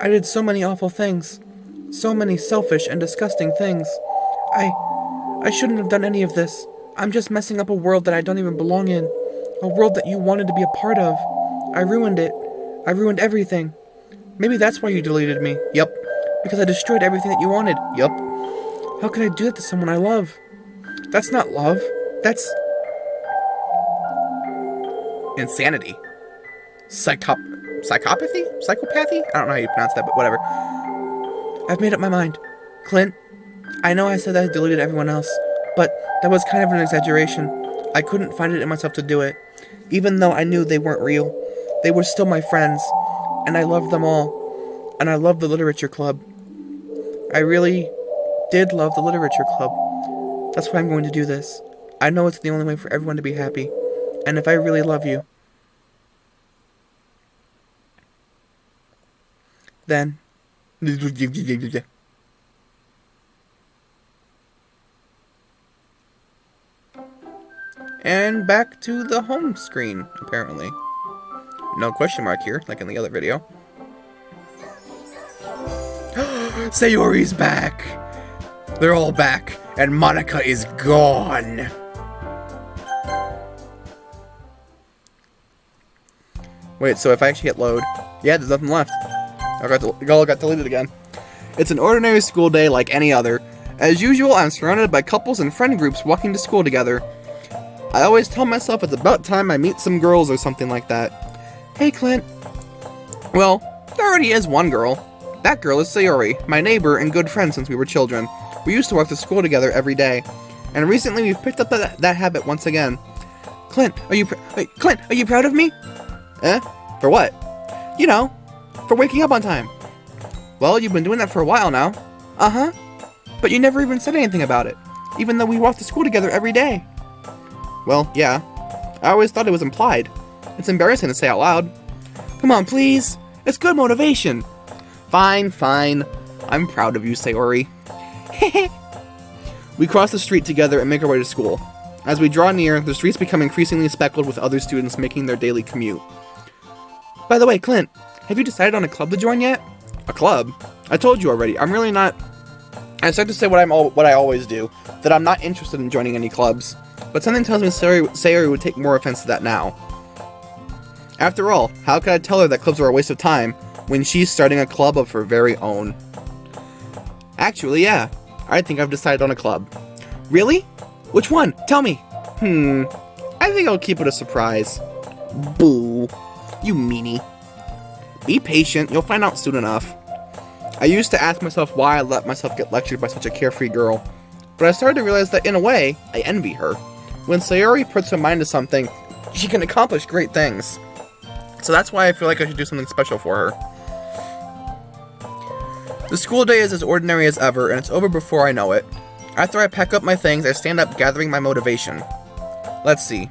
Speaker 1: I did so many awful things. So many selfish and disgusting things. I shouldn't have done any of this. I'm just messing up a world that I don't even belong in. A world that you wanted to be a part of. I ruined it. I ruined everything. Maybe that's why you deleted me. Yup. Because I destroyed everything that you wanted. Yup. How could I do that to someone I love? That's not love. That's insanity. Psychopathy? Psychopathy? I don't know how you pronounce that, but whatever. I've made up my mind. Clint, I know I said that I deleted everyone else, but that was kind of an exaggeration. I couldn't find it in myself to do it. Even though I knew they weren't real. They were still my friends. And I loved them all. And I loved the literature club. I really did love the literature club. That's why I'm going to do this. I know it's the only way for everyone to be happy. And if I really love you, then... And back to the home screen, apparently. No question mark here, like in the other video. Sayori's back! They're all back, and Monica is gone! Wait, so if I actually hit load... Yeah, there's nothing left. It all got deleted again. It's an ordinary school day like any other. As usual, I'm surrounded by couples and friend groups walking to school together. I always tell myself it's about time I meet some girls or something like that. Hey, Clint. Well, there already is one girl. That girl is Sayori, my neighbor and good friend since we were children. We used to walk to school together every day. And recently we've picked up that habit once again. Clint, are you proud of me? For what? You know, for waking up on time. Well, you've been doing that for a while now. Uh-huh. But you never even said anything about it, even though we walk to school together every day. Well, yeah. I always thought it was implied. It's embarrassing to say out loud. Come on, please. It's good motivation. Fine. I'm proud of you, Sayori. We cross the street together and make our way to school. As we draw near, the streets become increasingly speckled with other students making their daily commute. By the way, Clint, have you decided on a club to join yet? A club? I told you already, I'm really not... I start to say what I always do, that I'm not interested in joining any clubs. But something tells me Sayori would take more offense to that now. After all, how could I tell her that clubs are a waste of time when she's starting a club of her very own? Actually, yeah. I think I've decided on a club. Really? Which one? Tell me. I think I'll keep it a surprise. Boo. You meanie. Be patient, you'll find out soon enough. I used to ask myself why I let myself get lectured by such a carefree girl. But I started to realize that, in a way, I envy her. When Sayori puts her mind to something, she can accomplish great things. So that's why I feel like I should do something special for her. The school day is as ordinary as ever, and it's over before I know it. After I pack up my things, I stand up gathering my motivation. Let's see.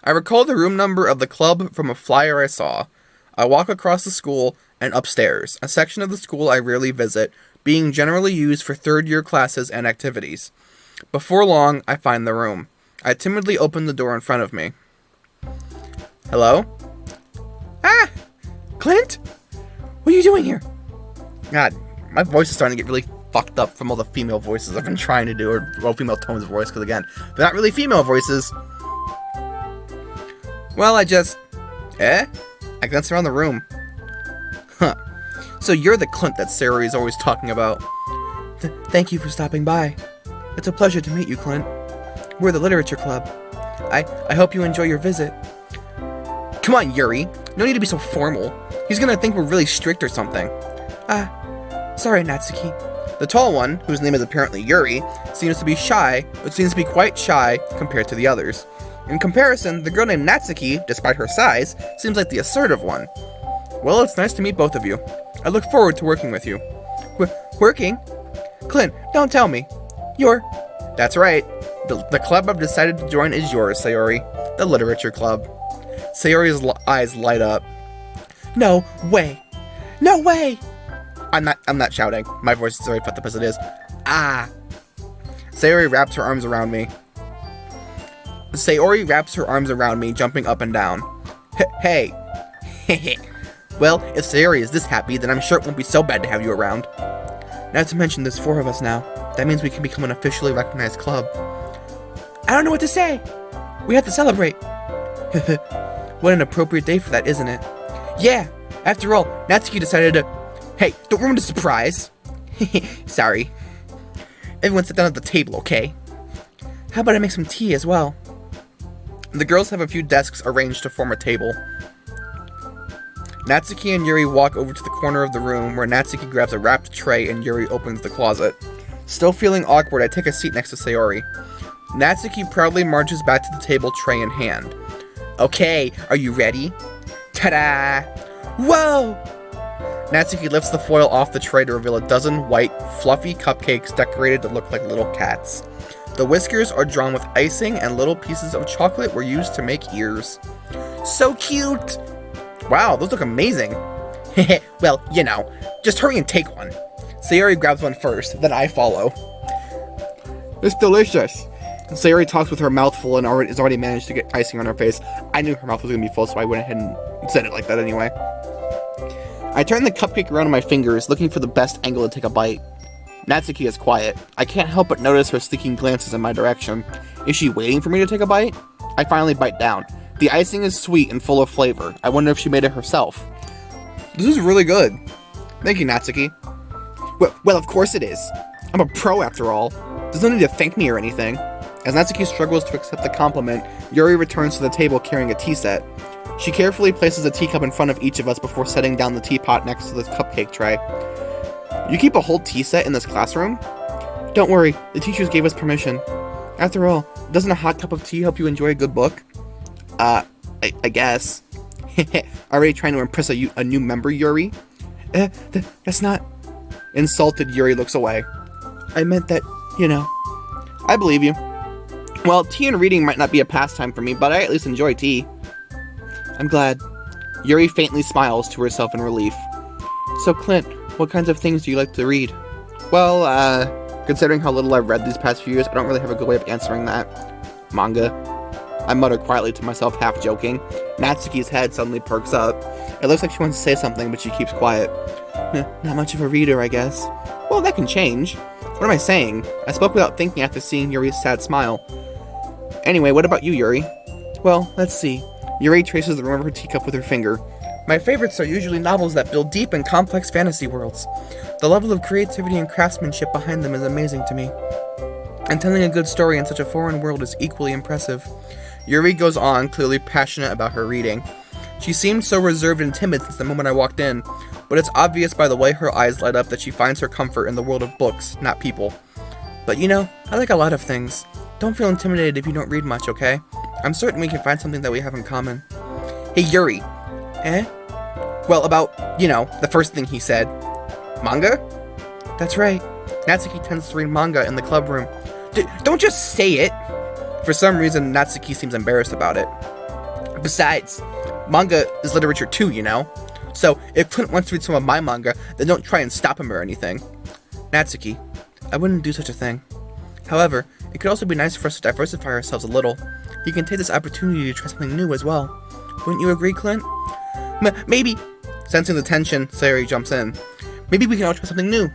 Speaker 1: I recall the room number of the club from a flyer I saw. I walk across the school and upstairs, a section of the school I rarely visit, being generally used for third-year classes and activities. Before long, I find the room. I timidly open the door in front of me. Hello? Ah! Clint? What are you doing here? God, my voice is starting to get really fucked up from all the female voices I've been trying to do, or female tones of voice, because again, they're not really female voices. Well, I glanced around the room. Huh. So you're the Clint that Sayori is always talking about. Thank you for stopping by. It's a pleasure to meet you, Clint. We're the literature club. I hope you enjoy your visit. Come on, Yuri. No need to be so formal. He's gonna think we're really strict or something. Sorry, Natsuki. The tall one, whose name is apparently Yuri, seems to be quite shy compared to the others. In comparison, the girl named Natsuki, despite her size, seems like the assertive one. Well, it's nice to meet both of you. I look forward to working with you. Working? Clint, don't tell me. That's right. The club I've decided to join is yours, Sayori. The literature club. Sayori's eyes light up. No way. No way! I'm not shouting. My voice is already fucked up as it is. Sayori wraps her arms around me. Jumping up and down. Hey. Well, if Sayori is this happy, then I'm sure it won't be so bad to have you around. Not to mention there's 4 of us now. That means we can become an officially recognized club. I don't know what to say. We have to celebrate. What an appropriate day for that, isn't it? Yeah. After all, Natsuki decided to... Hey, don't ruin the surprise. Sorry. Everyone sit down at the table, okay? How about I make some tea as well? The girls have a few desks arranged to form a table. Natsuki and Yuri walk over to the corner of the room where Natsuki grabs a wrapped tray and Yuri opens the closet. Still feeling awkward, I take a seat next to Sayori. Natsuki proudly marches back to the table, tray in hand. Okay, are you ready? Ta-da! Whoa! Natsuki lifts the foil off the tray to reveal a dozen white, fluffy cupcakes decorated to look like little cats. The whiskers are drawn with icing and little pieces of chocolate were used to make ears. So cute! Wow, those look amazing. Well, you know, just hurry and take one. Sayori grabs one first, then I follow. It's delicious. Sayori talks with her mouth full and has already managed to get icing on her face. I knew her mouth was going to be full, so I went ahead and said it like that anyway. I turn the cupcake around in my fingers, looking for the best angle to take a bite. Natsuki is quiet. I can't help but notice her sneaking glances in my direction. Is she waiting for me to take a bite? I finally bite down. The icing is sweet and full of flavor. I wonder if she made it herself. This is really good. Thank you, Natsuki. Well, of course it is. I'm a pro after all. There's no need to thank me or anything. As Natsuki struggles to accept the compliment, Yuri returns to the table carrying a tea set. She carefully places a teacup in front of each of us before setting down the teapot next to the cupcake tray. You keep a whole tea set in this classroom? Don't worry, the teachers gave us permission. After all, doesn't a hot cup of tea help you enjoy a good book? I guess. Already trying to impress a new member, Yuri? That's not... Insulted, Yuri looks away. I meant that, you know. I believe you. Well, tea and reading might not be a pastime for me, but I at least enjoy tea. I'm glad. Yuri faintly smiles to herself in relief. So, Clint, what kinds of things do you like to read? Well, considering how little I've read these past few years, I don't really have a good way of answering that. Manga. I mutter quietly to myself, half joking. Natsuki's head suddenly perks up. It looks like she wants to say something, but she keeps quiet. Not much of a reader, I guess. Well, that can change. What am I saying? I spoke without thinking after seeing Yuri's sad smile. Anyway, what about you, Yuri? Well, let's see. Yuri traces the rim of her teacup with her finger. My favorites are usually novels that build deep and complex fantasy worlds. The level of creativity and craftsmanship behind them is amazing to me. And telling a good story in such a foreign world is equally impressive. Yuri goes on, clearly passionate about her reading. She seemed so reserved and timid since the moment I walked in, but it's obvious by the way her eyes light up that she finds her comfort in the world of books, not people. But you know, I like a lot of things. Don't feel intimidated if you don't read much, okay? I'm certain we can find something that we have in common. Hey, Yuri. Eh? Well, about, you know, the first thing he said. Manga? That's right. Natsuki tends to read manga in the club room. Don't just say it! For some reason, Natsuki seems embarrassed about it. Besides, manga is literature too, you know? So, if Clint wants to read some of my manga, then don't try and stop him or anything. Natsuki, I wouldn't do such a thing. However, it could also be nice for us to diversify ourselves a little. You can take this opportunity to try something new as well. Wouldn't you agree, Clint? Maybe. Sensing the tension, Sayori jumps in. Maybe we can all try something new.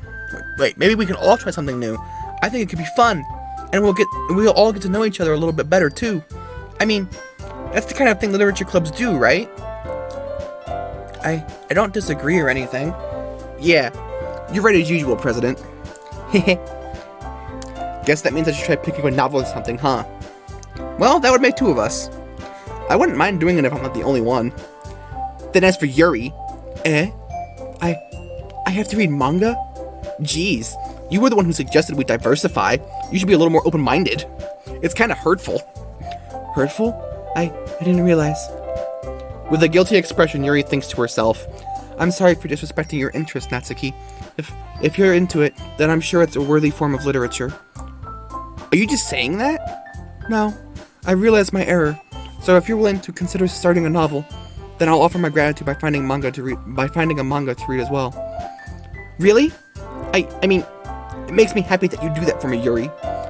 Speaker 1: Wait, maybe we can all try something new. I think it could be fun. And we'll all get to know each other a little bit better, too. I mean, that's the kind of thing literature clubs do, right? I don't disagree or anything. Yeah, you're right as usual, President. Guess that means I should try picking a novel or something, huh? Well, that would make two of us. I wouldn't mind doing it if I'm not the only one. Then as for Yuri... I have to read manga? Jeez, you were the one who suggested we diversify. You should be a little more open-minded. It's kind of hurtful. Hurtful? I didn't realize. With a guilty expression, Yuri thinks to herself, I'm sorry for disrespecting your interest, Natsuki. If you're into it, then I'm sure it's a worthy form of literature. Are you just saying that? No, I realized my error. So if you're willing to consider starting a novel, then I'll offer my gratitude by finding a manga to read as well. Really? I mean, it makes me happy that you do that for me, Yuri.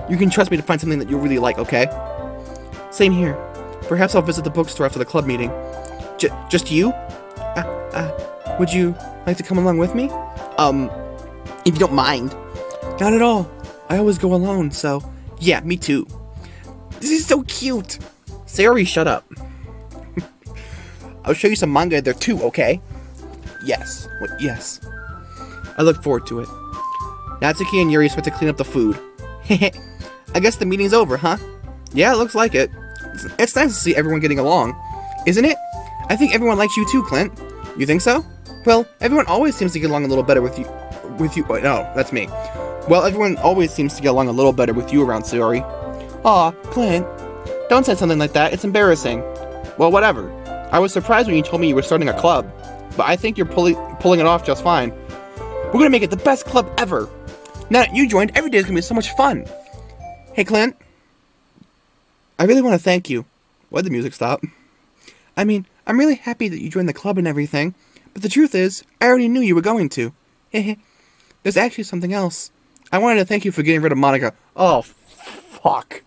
Speaker 1: You can trust me to find something that you really like, okay? Same here. Perhaps I'll visit the bookstore after the club meeting. Just you? Would you like to come along with me? If you don't mind. Not at all. I always go alone, so... Yeah, me too. This is so cute. Sayori, shut up. I'll show you some manga there too, okay? Yes. Yes. I look forward to it. Natsuki and Yuri start to clean up the food. I guess the meeting's over, huh? Yeah, it looks like it. It's nice to see everyone getting along. Isn't it? I think everyone likes you too, Clint. You think so? Well, everyone always seems to get along a little better with you. Oh, no, that's me. Well, everyone always seems to get along a little better with you around, Sayori. Aw, Clint. Don't say something like that. It's embarrassing. Well, whatever. I was surprised when you told me you were starting a club, but I think you're pulling it off just fine. We're gonna make it the best club ever. Now that you joined, every day is gonna be so much fun. Hey, Clint. I really want to thank you. Why'd the music stop? I mean, I'm really happy that you joined the club and everything, but the truth is, I already knew you were going to. There's actually something else. I wanted to thank you for getting rid of Monica. Oh, fuck.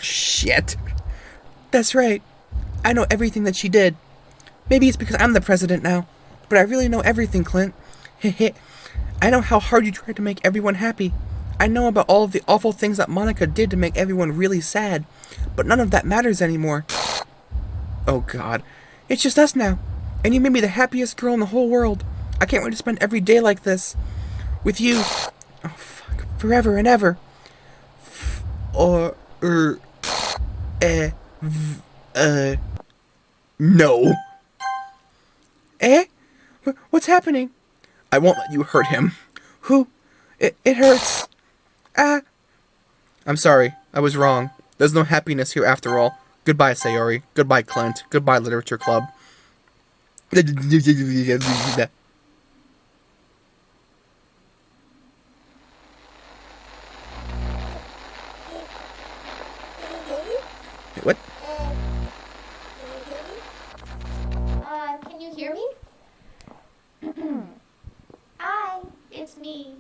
Speaker 1: Shit. That's right. I know everything that she did. Maybe it's because I'm the president now, but I really know everything, Clint. Heh. I know how hard you tried to make everyone happy. I know about all of the awful things that Monica did to make everyone really sad, but none of that matters anymore. Oh God, it's just us now, and you made me the happiest girl in the whole world. I can't wait to spend every day like this, with you. Oh fuck, forever and ever. No. Eh? What's happening? I won't let you hurt him. Who? It hurts. Ah. I'm sorry. I was wrong. There's no happiness here after all. Goodbye, Sayori. Goodbye, Clint. Goodbye, Literature Club. What?
Speaker 2: Can you hear me? Hi, it's me.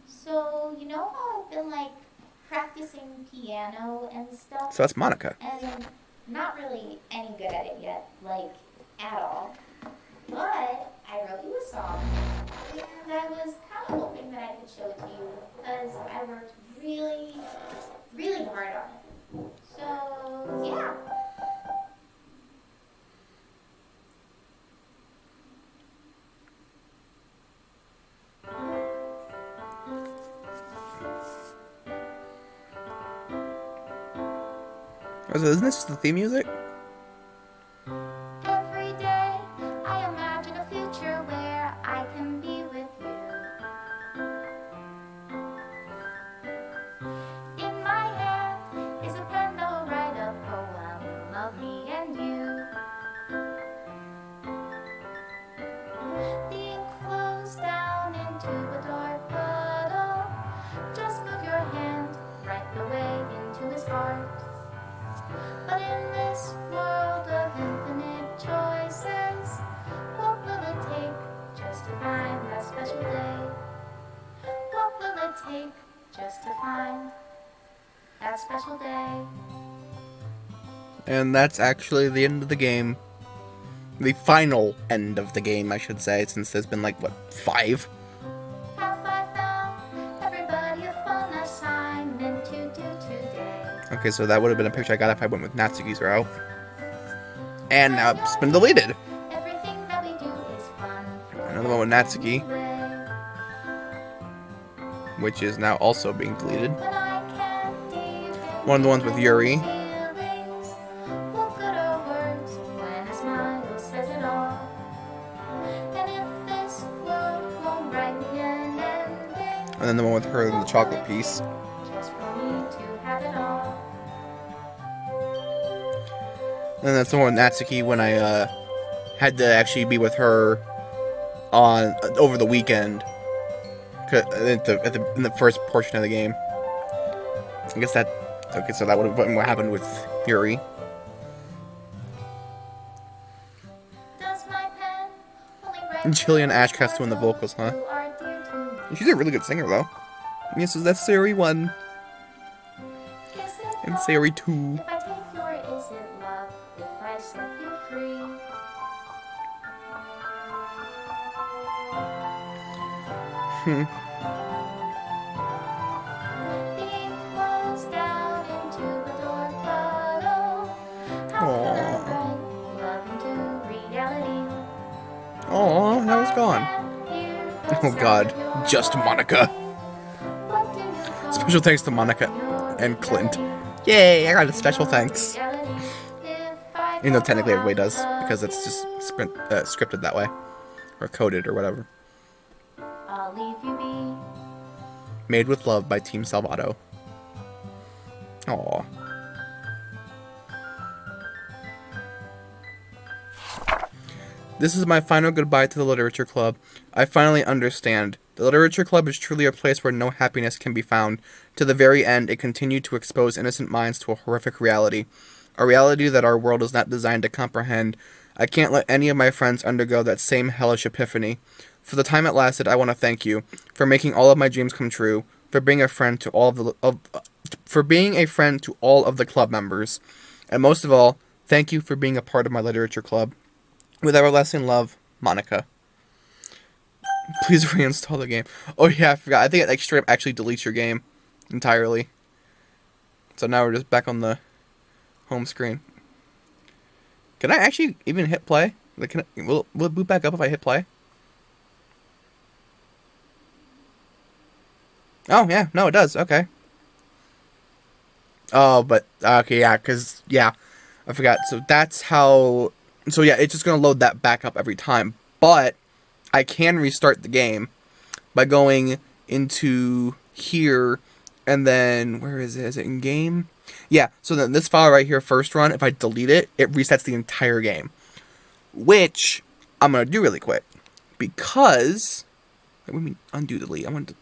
Speaker 2: So you know how I've been like practicing piano and stuff?
Speaker 1: So that's Monica.
Speaker 2: And not really any good at it yet, like at all. But I wrote you a song, and I was kind of hoping that I could show it to you because I worked really, really hard on it. So yeah.
Speaker 1: Isn't this the theme music?
Speaker 2: Every day I imagine a future where I can be with you. In my hand is a pen that will write a poem of me and you. The ink flows down into a dark puddle. Just move your hand right the way into his heart. But in this world of infinite choices, what will it take just to find that special day? What will it take just to find that special day?
Speaker 1: And that's actually the end of the game. The final end of the game, I should say, since there's been like, what, 5?
Speaker 2: Have I found everybody a fun assignment to do today?
Speaker 1: Okay, so that would have been a picture I got if I went with Natsuki's route. And now it's been deleted.
Speaker 2: Everything that we do is fun.
Speaker 1: Another one with Natsuki, which is now also being deleted.
Speaker 2: When I can't deal
Speaker 1: One of the ones with Yuri.
Speaker 2: feelings, what good are words when a smile says it all? And if this world won't write me an ending,
Speaker 1: And then the one with her and the chocolate piece.
Speaker 2: just for me to have it all.
Speaker 1: And then that's the one with Natsuki when I had to actually be with her on over the weekend. In the first portion of the game. I guess that... Okay, so that would have been what happened with Yuri.
Speaker 2: Does my pen only write
Speaker 1: And Chilean Ashcraft's doing the vocals, huh?
Speaker 2: you are dear to me?
Speaker 1: She's a really good singer, though. Yes, so that's Sayori 1
Speaker 2: Is it
Speaker 1: and
Speaker 2: love
Speaker 1: Sayori 2.
Speaker 2: if I take your is it love if I set you free? The ink flows down into a dark puddle. How can I write love into reality?
Speaker 1: Aw, that was gone. Oh god, just Monica.
Speaker 2: What do you call
Speaker 1: Special thanks to Monica
Speaker 2: your
Speaker 1: and Clint.
Speaker 2: reality?
Speaker 1: Yay, I got a special thanks.
Speaker 2: If I
Speaker 1: Even though
Speaker 2: go
Speaker 1: technically everybody
Speaker 2: out
Speaker 1: does,
Speaker 2: of
Speaker 1: because it's just scripted that way. Or coded or whatever.
Speaker 2: I'll leave you be.
Speaker 1: Made with Love by Team Salvato. Aww. This is my final goodbye to the Literature Club. I finally understand. The Literature Club is truly a place where no happiness can be found. To the very end, it continued to expose innocent minds to a horrific reality. A reality that our world is not designed to comprehend. I can't let any of my friends undergo that same hellish epiphany. For the time it lasted, I want to thank you for making all of my dreams come true, for being a friend to all of the club members, And most of all, thank you for being a part of my literature club. With everlasting love, Monica. Please reinstall the game. Oh yeah, I forgot. I think it like straight up actually deletes your game entirely. So now we're just back on the home screen. Can I actually even hit play? Like, will it boot back up if I hit play? Oh yeah, no, it does. Okay. Oh, but okay, yeah, because yeah, I forgot. So that's how. So yeah, it's just gonna load that back up every time. But I can restart the game by going into here, and then where is it? Is it in game? Yeah. So then this file right here, first run. If I delete it, it resets the entire game, which I'm gonna do really quick because. What do you mean undo delete? I want to.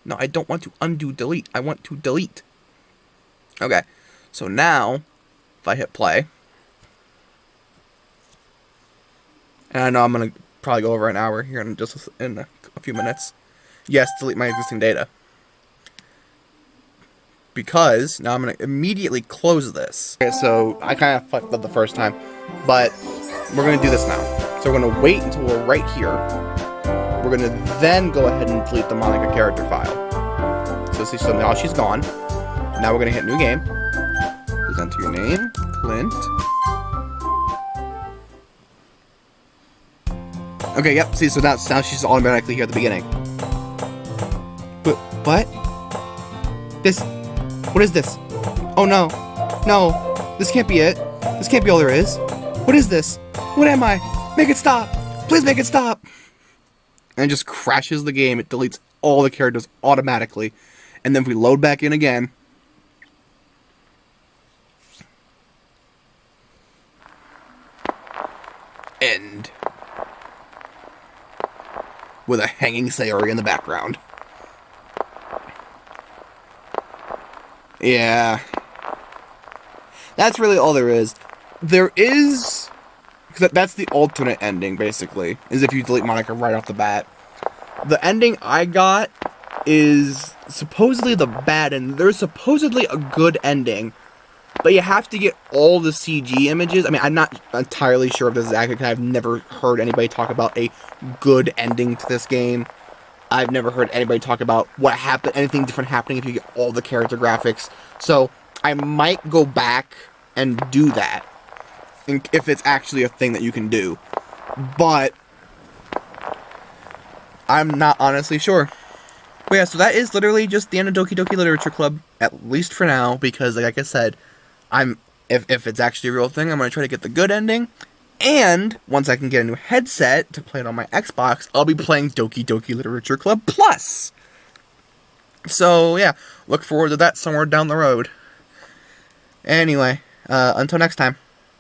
Speaker 1: No, I don't want to undo delete. I want to delete. Okay, so now, if I hit play, and I know I'm going to probably go over an hour here in just in a few minutes. Yes, delete my existing data. Because now I'm going to immediately close this. Okay, so I kind of fucked up the first time, but we're going to do this now. So we're going to wait until we're right here. We're going to then go ahead and delete the Monica character file. So now she's gone. Now we're going to hit new game. Please enter your name, Clint. Okay, yep, see, so now she's automatically here at the beginning. But, what? What is this? Oh no, no, this can't be it. This can't be all there is. What is this? What am I? Make it stop! Please make it stop! And it just crashes the game. It deletes all the characters automatically. And then if we load back in again, end. With a hanging Sayori in the background. Yeah. That's really all there is. There is... That's the alternate ending, basically. Is if you delete Monica right off the bat. The ending I got is supposedly the bad end. There's supposedly a good ending. But you have to get all the CG images. I mean, I'm not entirely sure if this is accurate, because I've never heard anybody talk about a good ending to this game. I've never heard anybody talk about what happened, anything different happening if you get all the character graphics. So, I might go back and do that, if it's actually a thing that you can do. But, I'm not honestly sure. But yeah, so that is literally just the end of Doki Doki Literature Club, at least for now, because like I said, if it's actually a real thing, I'm going to try to get the good ending, and once I can get a new headset to play it on my Xbox, I'll be playing Doki Doki Literature Club Plus! So, yeah, look forward to that somewhere down the road. Anyway, until next time.